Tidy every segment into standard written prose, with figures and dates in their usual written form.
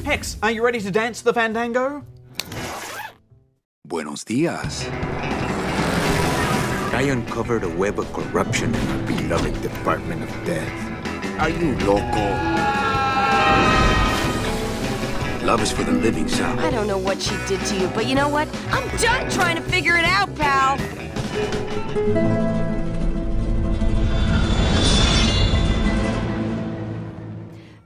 Hex, are you ready to dance the Fandango? Buenos dias. I uncovered a web of corruption in our beloved Department of Death. Are you loco? Love is for the living, Sal. I don't know what she did to you, but you know what? I'm done trying to figure it out, pal.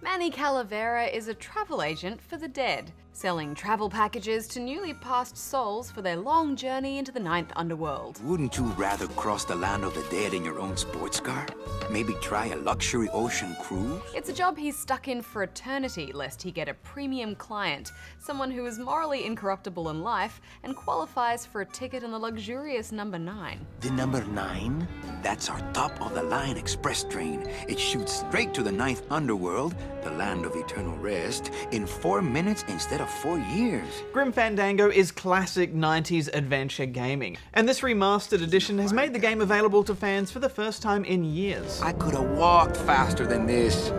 Manny Calavera is a travel agent for the dead, selling travel packages to newly passed souls for their long journey into the ninth underworld. Wouldn't you rather cross the land of the dead in your own sports car? Maybe try a luxury ocean cruise? It's a job he's stuck in for eternity, lest he get a premium client, someone who is morally incorruptible in life and qualifies for a ticket in the luxurious number 9. The number 9? That's our top-of-the-line express train. It shoots straight to the ninth underworld, the land of eternal rest, in 4 minutes instead of 4 years. Grim Fandango is classic 90s adventure gaming, and this remastered edition has made the game available to fans for the first time in years. I could have walked faster than this.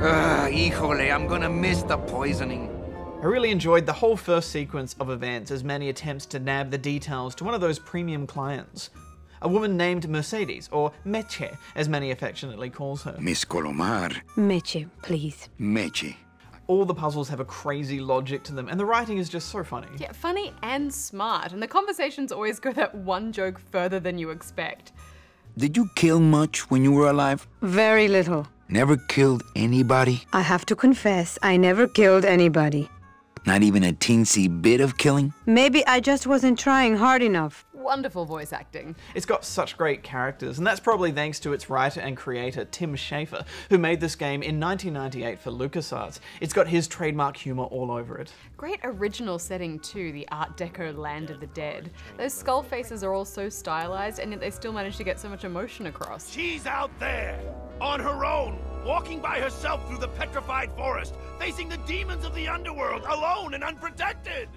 Híjole, I'm gonna miss the poisoning. I really enjoyed the whole first sequence of events as Manny attempts to nab the details to one of those premium clients. A woman named Mercedes, or Meche, as Manny affectionately calls her. Miss Colomar. Meche, please. Meche. All the puzzles have a crazy logic to them, and the writing is just so funny. Yeah, funny and smart, and the conversations always go that one joke further than you expect. Did you kill much when you were alive? Very little. Never killed anybody? I have to confess, I never killed anybody. Not even a teensy bit of killing? Maybe I just wasn't trying hard enough. Wonderful voice acting. It's got such great characters, and that's probably thanks to its writer and creator, Tim Schafer, who made this game in 1998 for LucasArts. It's got his trademark humor all over it. Great original setting too, the Art Deco land of the dead. Those skull faces are all so stylized, and yet they still manage to get so much emotion across. She's out there, on her own, walking by herself through the petrified forest, facing the demons of the underworld, alone and unprotected!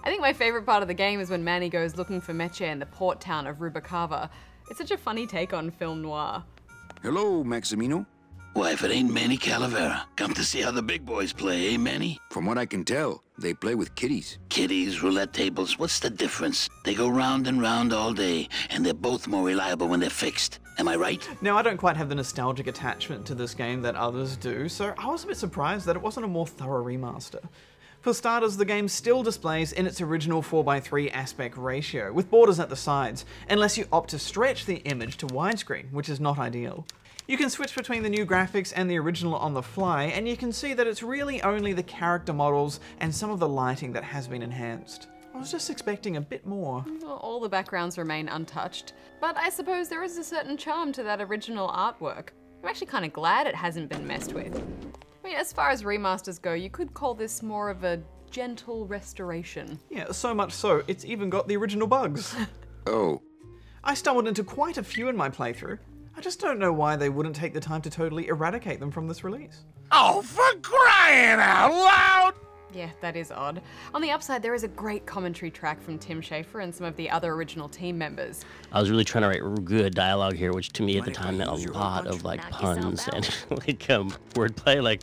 I think my favorite part of the game is when Manny goes looking for Meche in the port town of Rubacava. It's such a funny take on film noir. Hello, Maximino. Why, if it ain't Manny Calavera, come to see how the big boys play, eh, Manny? From what I can tell, they play with kitties. Kitties, roulette tables, what's the difference? They go round and round all day, and they're both more reliable when they're fixed. Am I right? Now, I don't quite have the nostalgic attachment to this game that others do, so I was a bit surprised that it wasn't a more thorough remaster. For starters, the game still displays in its original 4:3 aspect ratio, with borders at the sides, unless you opt to stretch the image to widescreen, which is not ideal. You can switch between the new graphics and the original on the fly, and you can see that it's really only the character models and some of the lighting that has been enhanced. I was just expecting a bit more. All the backgrounds remain untouched, but I suppose there is a certain charm to that original artwork. I'm actually kind of glad it hasn't been messed with. I mean, as far as remasters go, you could call this more of a gentle restoration. Yeah, so much so, it's even got the original bugs. Oh. I stumbled into quite a few in my playthrough. I just don't know why they wouldn't take the time to totally eradicate them from this release. Oh, for crying out loud! Yeah, that is odd. On the upside, there is a great commentary track from Tim Schafer and some of the other original team members. I was really trying to write good dialogue here, which to me at the time meant a lot of like puns and like wordplay. Like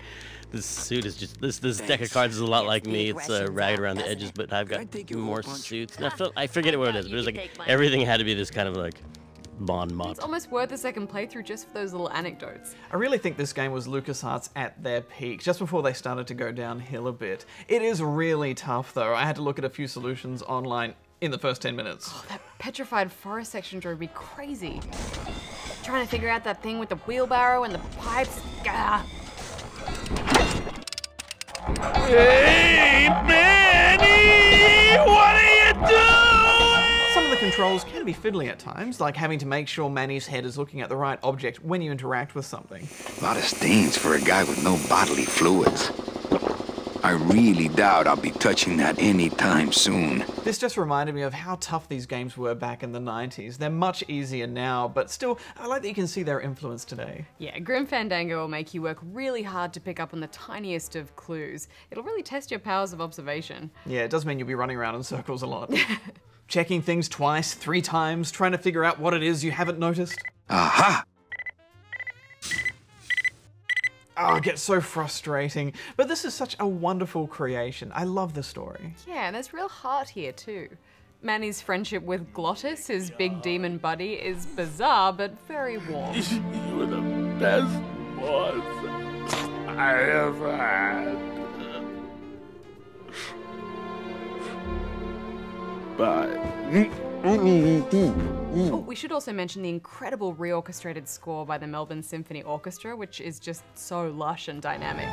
this suit is just this deck of cards is a lot like me. It's ragged around the edges, but I've got more suits. And I forget what it is, but it was like everything had to be this kind of like Bond mod. It's almost worth a second playthrough just for those little anecdotes. I really think this game was LucasArts at their peak, just before they started to go downhill a bit. It is really tough though. I had to look at a few solutions online in the first 10 minutes. Oh, that petrified forest section drove me crazy. Trying to figure out that thing with the wheelbarrow and the pipes. Gah. Hey, Manny! What are you doing? Some of the controls can be fiddly at times, like having to make sure Manny's head is looking at the right object when you interact with something. A lot of stains for a guy with no bodily fluids. I really doubt I'll be touching that anytime soon. This just reminded me of how tough these games were back in the 90s. They're much easier now, but still, I like that you can see their influence today. Yeah, Grim Fandango will make you work really hard to pick up on the tiniest of clues. It'll really test your powers of observation. Yeah, it does mean you'll be running around in circles a lot. Checking things twice, 3 times, trying to figure out what it is you haven't noticed. Aha! it gets so frustrating. But this is such a wonderful creation. I love the story. Yeah, and there's real heart here too. Manny's friendship with Glottis, his big demon buddy, is bizarre but very warm. You were the best boss I ever had. Bye. Oh, we should also mention the incredible reorchestrated score by the Melbourne Symphony Orchestra, which is just so lush and dynamic.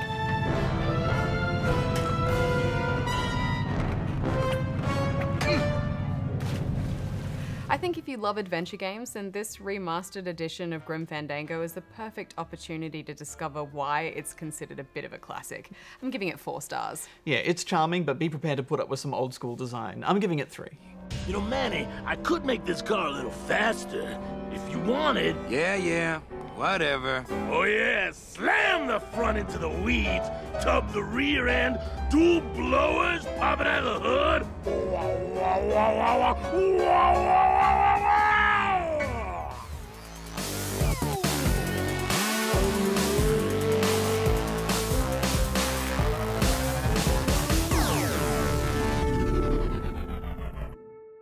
I think if you love adventure games, then this remastered edition of Grim Fandango is the perfect opportunity to discover why it's considered a bit of a classic. I'm giving it 4 stars. Yeah, it's charming, but be prepared to put up with some old school design. I'm giving it 3. You know, Manny, I could make this car a little faster if you wanted. Yeah, whatever. Oh yeah, slam the front into the weeds, tub the rear end, dual blowers popping out of the hood.